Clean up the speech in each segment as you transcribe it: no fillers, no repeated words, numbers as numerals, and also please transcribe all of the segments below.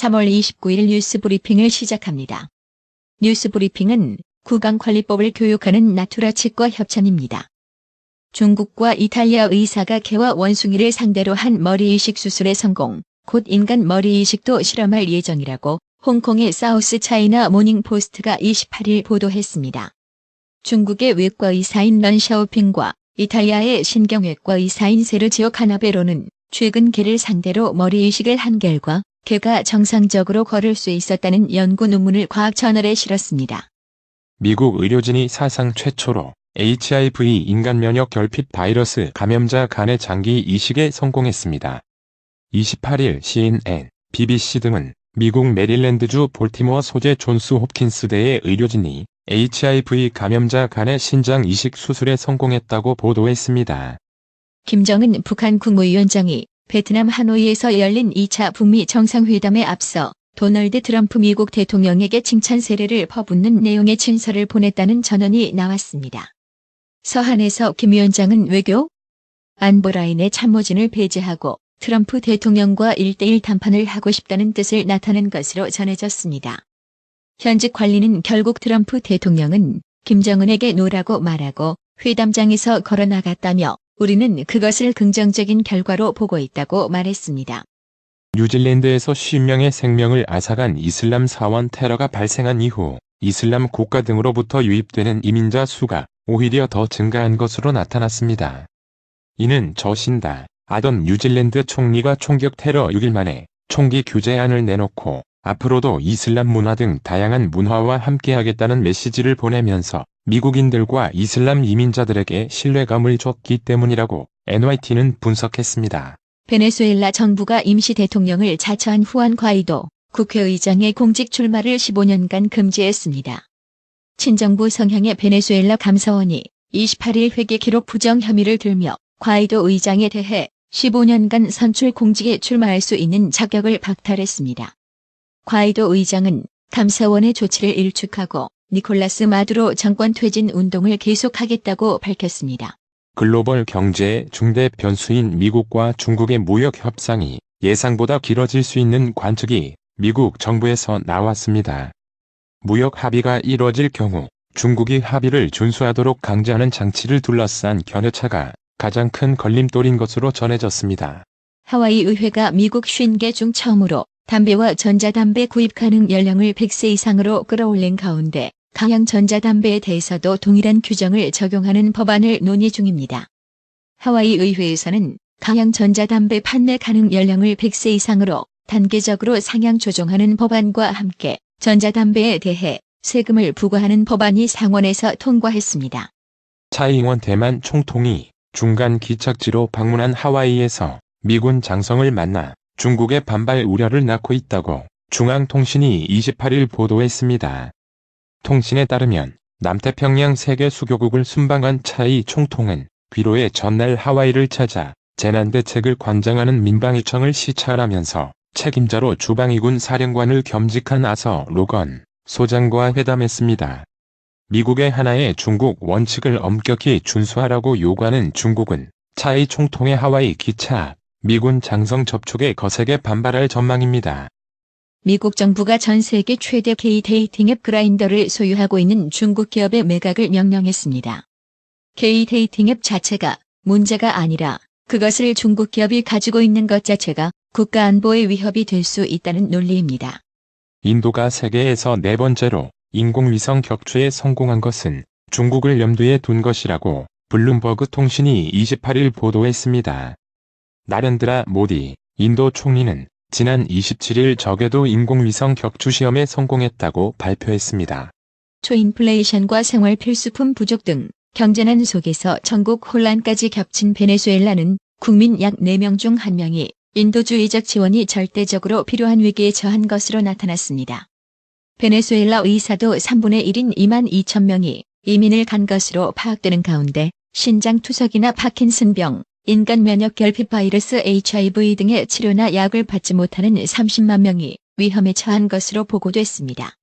3월 29일 뉴스브리핑을 시작합니다. 뉴스브리핑은 구강관리법을 교육하는 나투라 치과 협찬입니다. 중국과 이탈리아 의사가 개와 원숭이를 상대로 한 머리 이식 수술에 성공, 곧 인간 머리 이식도 실험할 예정이라고 홍콩의 사우스 차이나 모닝포스트가 28일 보도했습니다. 중국의 외과 의사인 런 샤오핑과 이탈리아의 신경외과 의사인 세르지오 카나베로는 최근 개를 상대로 머리 이식을 한 결과 개가 정상적으로 걸을 수 있었다는 연구 논문을 과학저널에 실었습니다. 미국 의료진이 사상 최초로 HIV 인간 면역 결핍 바이러스 감염자 간의 장기 이식에 성공했습니다. 28일 CNN, BBC 등은 미국 메릴랜드주 볼티모어 소재 존스 홉킨스대의 의료진이 HIV 감염자 간의 신장 이식 수술에 성공했다고 보도했습니다. 김정은 북한 국무위원장이 베트남 하노이에서 열린 2차 북미 정상회담에 앞서 도널드 트럼프 미국 대통령에게 칭찬 세례를 퍼붓는 내용의 친서를 보냈다는 전언이 나왔습니다. 서한에서 김 위원장은 외교 안보라인의 참모진을 배제하고 트럼프 대통령과 1대1 談판을 하고 싶다는 뜻을 나타낸 것으로 전해졌습니다. 현직 관리는 결국 트럼프 대통령은 김정은에게 노라고 말하고 회담장에서 걸어나갔다며 우리는 그것을 긍정적인 결과로 보고 있다고 말했습니다. 뉴질랜드에서 50명의 생명을 앗아간 이슬람 사원 테러가 발생한 이후 이슬람 국가 등으로부터 유입되는 이민자 수가 오히려 더 증가한 것으로 나타났습니다. 이는 저신다 아던 뉴질랜드 총리가 총격 테러 6일 만에 총기 규제안을 내놓고 앞으로도 이슬람 문화 등 다양한 문화와 함께하겠다는 메시지를 보내면서 미국인들과 이슬람 이민자들에게 신뢰감을 줬기 때문이라고 NYT는 분석했습니다. 베네수엘라 정부가 임시 대통령을 자처한 후안 과이도 국회의장의 공직 출마를 15년간 금지했습니다. 친정부 성향의 베네수엘라 감사원이 28일 회계 기록 부정 혐의를 들며 과이도 의장에 대해 15년간 선출 공직에 출마할 수 있는 자격을 박탈했습니다. 과이도 의장은 감사원의 조치를 일축하고 니콜라스 마두로 정권 퇴진 운동을 계속하겠다고 밝혔습니다. 글로벌 경제의 중대 변수인 미국과 중국의 무역 협상이 예상보다 길어질 수 있는 관측이 미국 정부에서 나왔습니다. 무역 합의가 이뤄질 경우 중국이 합의를 준수하도록 강제하는 장치를 둘러싼 견해차가 가장 큰 걸림돌인 것으로 전해졌습니다. 하와이 의회가 미국 50개 중 처음으로 담배와 전자담배 구입 가능 연령을 100세 이상으로 끌어올린 가운데 가양 전자담배에 대해서도 동일한 규정을 적용하는 법안을 논의 중입니다. 하와이 의회에서는 가양 전자담배 판매 가능 연령을 100세 이상으로 단계적으로 상향 조정하는 법안과 함께 전자담배에 대해 세금을 부과하는 법안이 상원에서 통과했습니다. 차이잉원 대만 총통이 중간 기착지로 방문한 하와이에서 미군 장성을 만나 중국의 반발 우려를 낳고 있다고 중앙통신이 28일 보도했습니다. 통신에 따르면 남태평양 세계 수교국을 순방한 차이 총통은 귀로의 전날 하와이를 찾아 재난대책을 관장하는 민방위청을 시찰하면서 책임자로 주방위군 사령관을 겸직한 아서 로건 소장과 회담했습니다. 미국의 하나의 중국 원칙을 엄격히 준수하라고 요구하는 중국은 차이 총통의 하와이 기차 미군 장성 접촉에 거세게 반발할 전망입니다. 미국 정부가 전 세계 최대 K-데이팅 앱 그라인더를 소유하고 있는 중국 기업의 매각을 명령했습니다. K-데이팅 앱 자체가 문제가 아니라 그것을 중국 기업이 가지고 있는 것 자체가 국가 안보에 위협이 될 수 있다는 논리입니다. 인도가 세계에서 4번째로 인공위성 격추에 성공한 것은 중국을 염두에 둔 것이라고 블룸버그 통신이 28일 보도했습니다. 나렌드라 모디 인도 총리는 지난 27일 저궤도 인공위성 격추 시험에 성공했다고 발표했습니다. 초인플레이션과 생활 필수품 부족 등 경제난 속에서 전국 혼란까지 겹친 베네수엘라는 국민 약 4명 중 1명이 인도주의적 지원이 절대적으로 필요한 위기에 처한 것으로 나타났습니다. 베네수엘라 의사도 3분의 1인 2만 2천 명이 이민을 간 것으로 파악되는 가운데 신장투석이나 파킨슨병, 인간 면역 결핍 바이러스 HIV 등의 치료나 약을 받지 못하는 30만 명이 위험에 처한 것으로 보고됐습니다.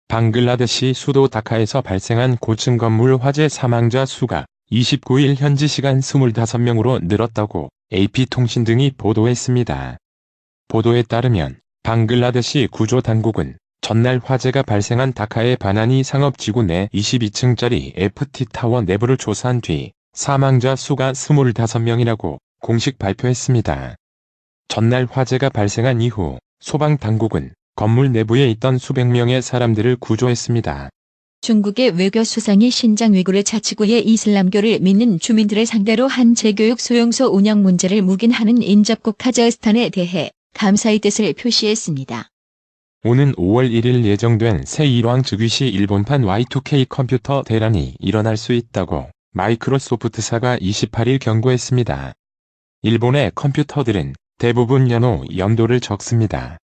방글라데시 수도 다카에서 발생한 고층 건물 화재 사망자 수가 29일 현지 시간 25명으로 늘었다고 AP통신 등이 보도했습니다. 보도에 따르면 방글라데시 구조당국은 전날 화재가 발생한 다카의 바나니 상업지구 내 22층짜리 FT타워 내부를 조사한 뒤 사망자 수가 25명이라고 공식 발표했습니다. 전날 화재가 발생한 이후 소방당국은 건물 내부에 있던 수백 명의 사람들을 구조했습니다. 중국의 외교수상이 신장 위구르 자치구의 이슬람교를 믿는 주민들을 상대로 한 재교육 소용소 운영 문제를 묵인하는 인접국 카자흐스탄에 대해 감사의 뜻을 표시했습니다. 오는 5월 1일 예정된 새 일왕 즉위시 일본판 Y2K 컴퓨터 대란이 일어날 수 있다고 마이크로소프트사가 28일 경고했습니다. 일본의 컴퓨터들은 대부분 연도를 적습니다.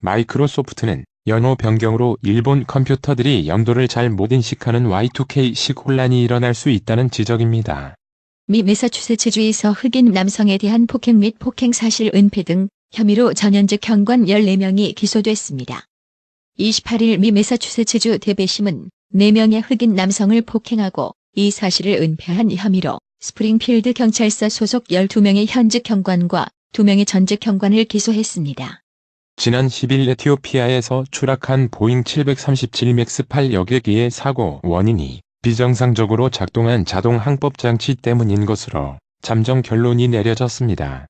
마이크로소프트는 연호 변경으로 일본 컴퓨터들이 연도를 잘 못 인식하는 Y2K식 혼란이 일어날 수 있다는 지적입니다. 미 매사추세츠주에서 흑인 남성에 대한 폭행 및 폭행 사실 은폐 등 혐의로 전현직 경관 14명이 기소됐습니다. 28일 미 매사추세츠주 대배심은 4명의 흑인 남성을 폭행하고 이 사실을 은폐한 혐의로 스프링필드 경찰서 소속 12명의 현직 경관과 2명의 전직 경관을 기소했습니다. 지난 10일 에티오피아에서 추락한 보잉 737 맥스 8 여객기의 사고 원인이 비정상적으로 작동한 자동 항법 장치 때문인 것으로 잠정 결론이 내려졌습니다.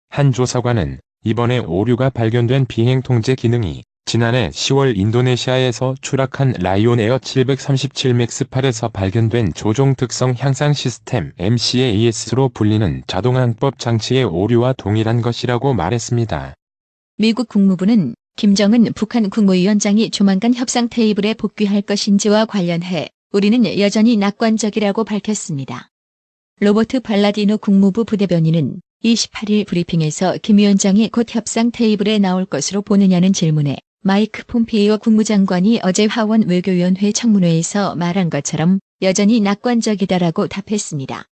한 조사관은 이번에 오류가 발견된 비행 통제 기능이 지난해 10월 인도네시아에서 추락한 라이온 에어 737 맥스 8에서 발견된 조종 특성 향상 시스템 MCAS로 불리는 자동 항법 장치의 오류와 동일한 것이라고 말했습니다. 미국 국무부는 김정은 북한 국무위원장이 조만간 협상 테이블에 복귀할 것인지와 관련해 우리는 여전히 낙관적이라고 밝혔습니다. 로버트 팔라디노 국무부 부대변인은 28일 브리핑에서 김 위원장이 곧 협상 테이블에 나올 것으로 보느냐는 질문에 마이크 폼페이오 국무장관이 어제 하원 외교위원회 청문회에서 말한 것처럼 여전히 낙관적이다라고 답했습니다.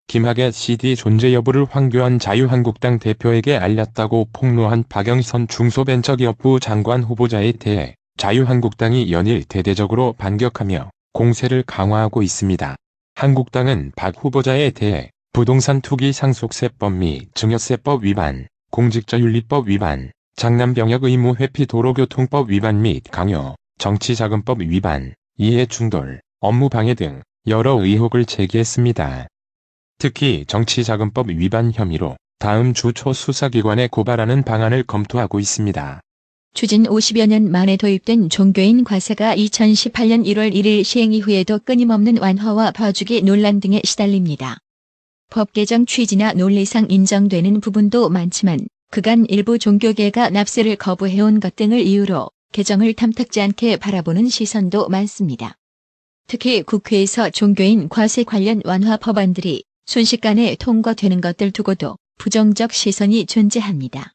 김학의 CD 존재 여부를 황교안 자유한국당 대표에게 알렸다고 폭로한 박영선 중소벤처기업부 장관 후보자에 대해 자유한국당이 연일 대대적으로 반격하며 공세를 강화하고 있습니다. 한국당은 박 후보자에 대해 부동산 투기 상속세법 및 증여세법 위반, 공직자윤리법 위반, 장남병역 의무 회피 도로교통법 위반 및 강요, 정치자금법 위반, 이해충돌, 업무방해 등 여러 의혹을 제기했습니다. 특히 정치자금법 위반 혐의로 다음 주 초 수사기관에 고발하는 방안을 검토하고 있습니다. 추진 50여 년 만에 도입된 종교인 과세가 2018년 1월 1일 시행 이후에도 끊임없는 완화와 봐주기 논란 등에 시달립니다. 법 개정 취지나 논리상 인정되는 부분도 많지만 그간 일부 종교계가 납세를 거부해온 것 등을 이유로 개정을 탐탁지 않게 바라보는 시선도 많습니다. 특히 국회에서 종교인 과세 관련 완화 법안들이 순식간에 통과되는 것들 두고도 부정적 시선이 존재합니다.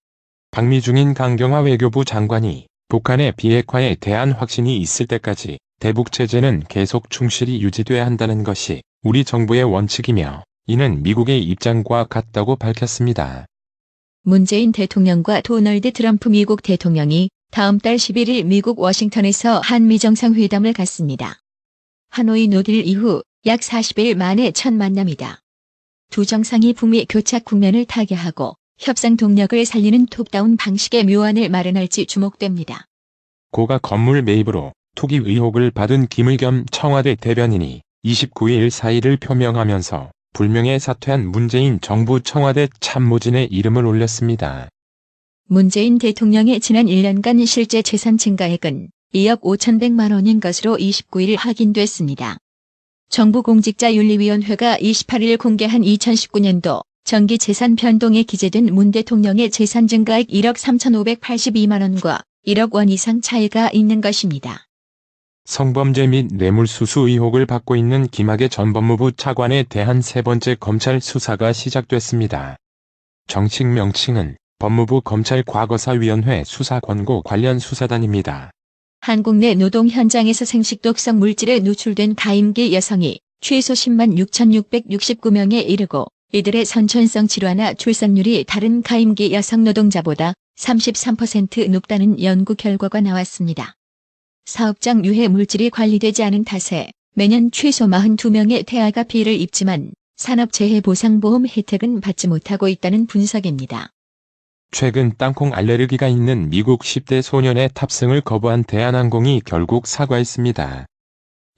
박미중인 강경화 외교부 장관이 북한의 비핵화에 대한 확신이 있을 때까지 대북제재는 계속 충실히 유지돼야 한다는 것이 우리 정부의 원칙이며 이는 미국의 입장과 같다고 밝혔습니다. 문재인 대통령과 도널드 트럼프 미국 대통령이 다음 달 11일 미국 워싱턴에서 한미 정상회담을 갖습니다. 하노이 노딜 이후 약 40일 만에 첫 만남이다. 두 정상이 북미 교착 국면을 타개하고 협상 동력을 살리는 톱다운 방식의 묘안을 마련할지 주목됩니다. 고가 건물 매입으로 투기 의혹을 받은 김의겸 청와대 대변인이 29일 사의를 표명하면서 불명예 사퇴한 문재인 정부 청와대 참모진의 이름을 올렸습니다. 문재인 대통령의 지난 1년간 실제 재산 증가액은 2억 5,100만 원인 것으로 29일 확인됐습니다. 정부공직자윤리위원회가 28일 공개한 2019년도 정기재산 변동에 기재된 문 대통령의 재산 증가액 1억 3,582만 원과 1억 원 이상 차이가 있는 것입니다. 성범죄 및 뇌물수수 의혹을 받고 있는 김학의 전 법무부 차관에 대한 세 번째 검찰 수사가 시작됐습니다. 정식 명칭은 법무부 검찰과거사위원회 수사권고 관련 수사단입니다. 한국 내 노동 현장에서 생식독성 물질에 노출된 가임기 여성이 최소 10만 6,669명에 이르고 이들의 선천성 질환과 출산율이 다른 가임기 여성 노동자보다 33% 높다는 연구 결과가 나왔습니다. 사업장 유해 물질이 관리되지 않은 탓에 매년 최소 42명의 태아가 피해를 입지만 산업재해보상보험 혜택은 받지 못하고 있다는 분석입니다. 최근 땅콩 알레르기가 있는 미국 10대 소년의 탑승을 거부한 대한항공이 결국 사과했습니다.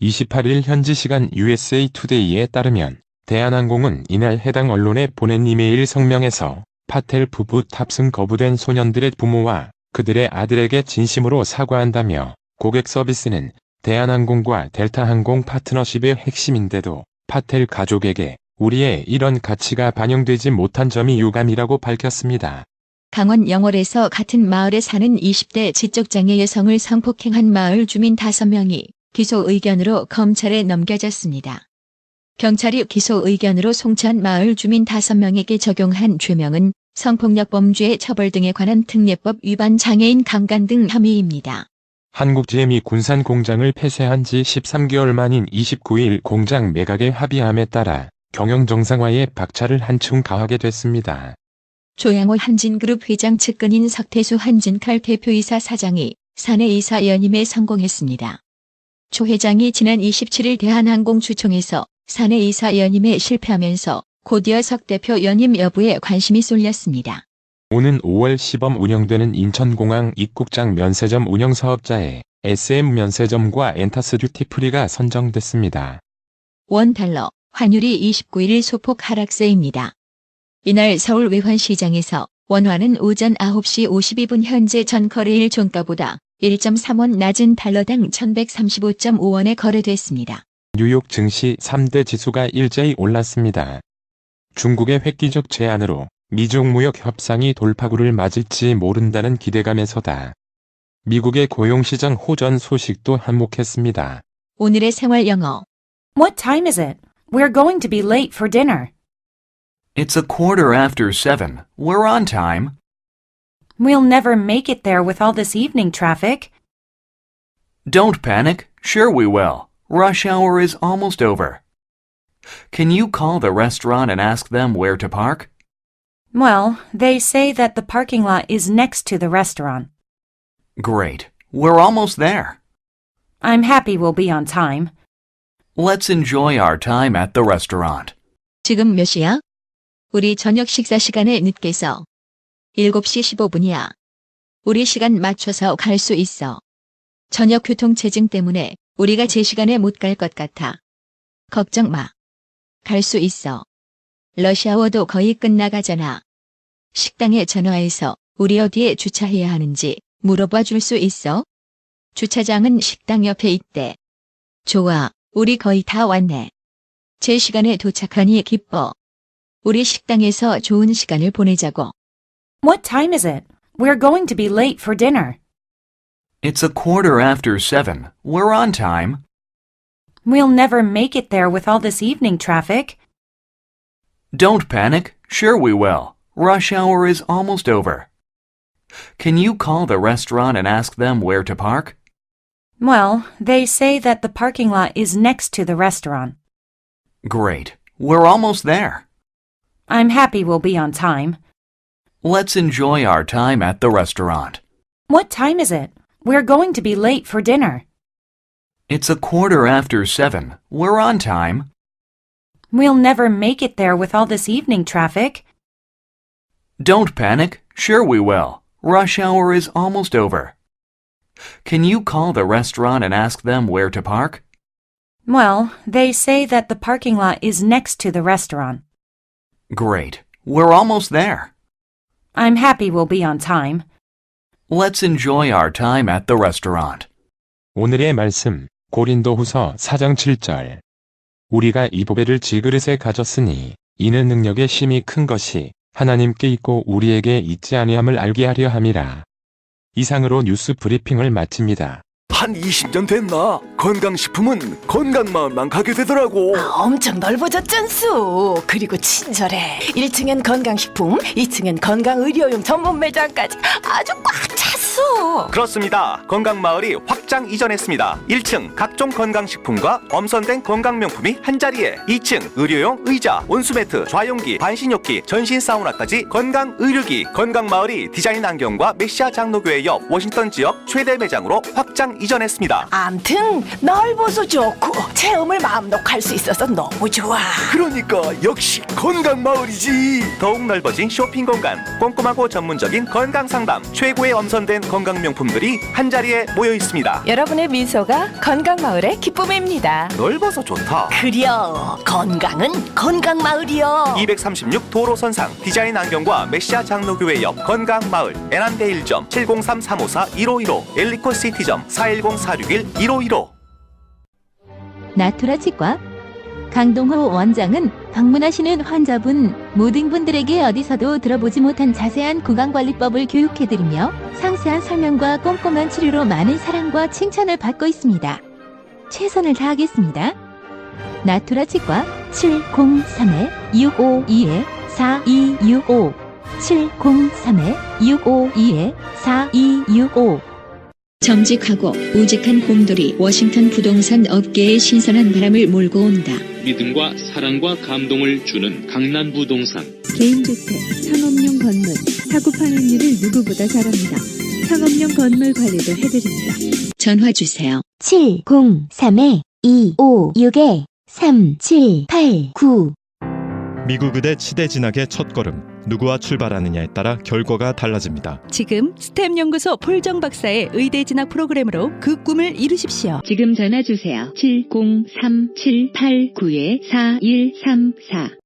28일 현지 시간 USA 투데이에 따르면 대한항공은 이날 해당 언론에 보낸 이메일 성명에서 파텔 부부 탑승 거부된 소년들의 부모와 그들의 아들에게 진심으로 사과한다며 고객 서비스는 대한항공과 델타항공 파트너십의 핵심인데도 파텔 가족에게 우리의 이런 가치가 반영되지 못한 점이 유감이라고 밝혔습니다. 강원 영월에서 같은 마을에 사는 20대 지적장애 여성을 성폭행한 마을 주민 5명이 기소 의견으로 검찰에 넘겨졌습니다. 경찰이 기소 의견으로 송치한 마을 주민 5명에게 적용한 죄명은 성폭력 범죄 처벌 등에 관한 특례법 위반 장애인 강간 등 혐의입니다. 한국GM이 군산 공장을 폐쇄한 지 13개월 만인 29일 공장 매각의 합의함에 따라 경영 정상화에 박차를 한층 가하게 됐습니다. 조양호 한진그룹 회장 측근인 석태수 한진칼 대표이사 사장이 사내이사 연임에 성공했습니다. 조 회장이 지난 27일 대한항공 주총에서 사내이사 연임에 실패하면서 곧이어 석 대표 연임 여부에 관심이 쏠렸습니다. 오는 5월 시범 운영되는 인천공항 입국장 면세점 운영사업자에 SM 면세점과 엔타스 듀티프리가 선정됐습니다. 원달러, 환율이 29일 소폭 하락세입니다. 이날 서울 외환시장에서 원화는 오전 9시 52분 현재 전 거래일 종가보다 1.3원 낮은 달러당 1135.5원에 거래됐습니다. 뉴욕 증시 3대 지수가 일제히 올랐습니다. 중국의 획기적 제안으로 미중 무역 협상이 돌파구를 맞을지 모른다는 기대감에서다. 미국의 고용시장 호전 소식도 한몫했습니다. 오늘의 생활 영어. What time is it? We're going to be late for dinner. It's 7:15. We're on time. We'll never make it there with all this evening traffic. Don't panic. Sure we will. Rush hour is almost over. Can you call the restaurant and ask them where to park? Well, they say that the parking lot is next to the restaurant. Great. We're almost there. I'm happy we'll be on time. Let's enjoy our time at the restaurant. 지금 몇 시야? 우리 저녁 식사 시간에 늦게서. 7시 15분이야. 우리 시간 맞춰서 갈 수 있어. 저녁 교통체증 때문에 우리가 제 시간에 못 갈 것 같아. 걱정 마. 갈 수 있어. 러시아워도 거의 끝나가잖아. 식당에 전화해서 우리 어디에 주차해야 하는지 물어봐 줄 수 있어? 주차장은 식당 옆에 있대. 좋아, 우리 거의 다 왔네. 제 시간에 도착하니 기뻐. 우리 식당에서 좋은 시간을 보내자고. What time is it? We're going to be late for dinner. It's 7:15. We're on time. We'll never make it there with all this evening traffic. Don't panic. Sure we will. Rush hour is almost over. Can you call the restaurant and ask them where to park? Well, they say that the parking lot is next to the restaurant. Great. We're almost there. I'm happy we'll be on time. Let's enjoy our time at the restaurant. What time is it? We're going to be late for dinner. It's 7:15. We're on time. We'll never make it there with all this evening traffic. Don't panic. Sure we will. Rush hour is almost over. Can you call the restaurant and ask them where to park? Well, they say that the parking lot is next to the restaurant. Great. We're almost there. I'm happy we'll be on time. Let's enjoy our time at the restaurant. 오늘의 말씀, 고린도후서 4장 7절. 우리가 이 보배를 질그릇에 가졌으니 이는 능력의 힘이 큰 것이 하나님께 있고 우리에게 있지 아니함을 알게 하려 함이라. 이상으로 뉴스 브리핑을 마칩니다. 한 20년 됐나? 건강식품은 건강마을만 가게 되더라고. 엄청 넓어졌잖수. 그리고 친절해. 1층엔 건강식품, 2층엔 건강의료용 전문 매장까지 아주 꽉 찼어. 그렇습니다. 건강마을이 확 확장 이전했습니다. 1층 각종 건강식품과 엄선된 건강명품이 한자리에, 2층 의료용 의자, 온수매트, 좌용기, 반신욕기, 전신 사우나까지 건강의료기. 건강마을이 디자인 안경과 메시아 장로교회 옆 워싱턴 지역 최대 매장으로 확장 이전했습니다. 암튼 넓어서 좋고 체험을 마음 놓고 할 수 있어서 너무 좋아. 그러니까 역시 건강마을이지. 더욱 넓어진 쇼핑 공간, 꼼꼼하고 전문적인 건강 상담, 최고의 엄선된 건강명품들이 한자리에 모여 있습니다. 여러분의 미소가 건강마을의 기쁨입니다. 넓어서 좋다. 그려 건강은 건강마을이요. 236 도로선상 디자인 안경과 메시아 장로교회 옆 건강마을, 애난데 1점 703-354-1515, 엘리코 시티점 410-461-1515. 나투라 치과 강동호 원장은 방문하시는 환자분 모든 분들에게 어디서도 들어보지 못한 자세한 구강관리법을 교육해드리며 상세한 설명과 꼼꼼한 치료로 많은 사랑과 칭찬을 받고 있습니다. 최선을 다하겠습니다. 나투라 치과 703-652-4265 703-652-4265. 정직하고 우직한 곰돌이 워싱턴 부동산 업계의 신선한 바람을 몰고 온다. 믿음과 사랑과 감동을 주는 강남 부동산. 개인주택, 상업용 건물, 사고 판매율을 누구보다 잘합니다. 상업용 건물 관리도 해드립니다. 전화 주세요. 703-256-3789. 미국 의대 치대 진학의 첫걸음, 누구와 출발하느냐에 따라 결과가 달라집니다. 지금 스템 연구소 폴정 박사의 의대 진학 프로그램으로 그 꿈을 이루십시오. 지금 전화 주세요. 703-789-4134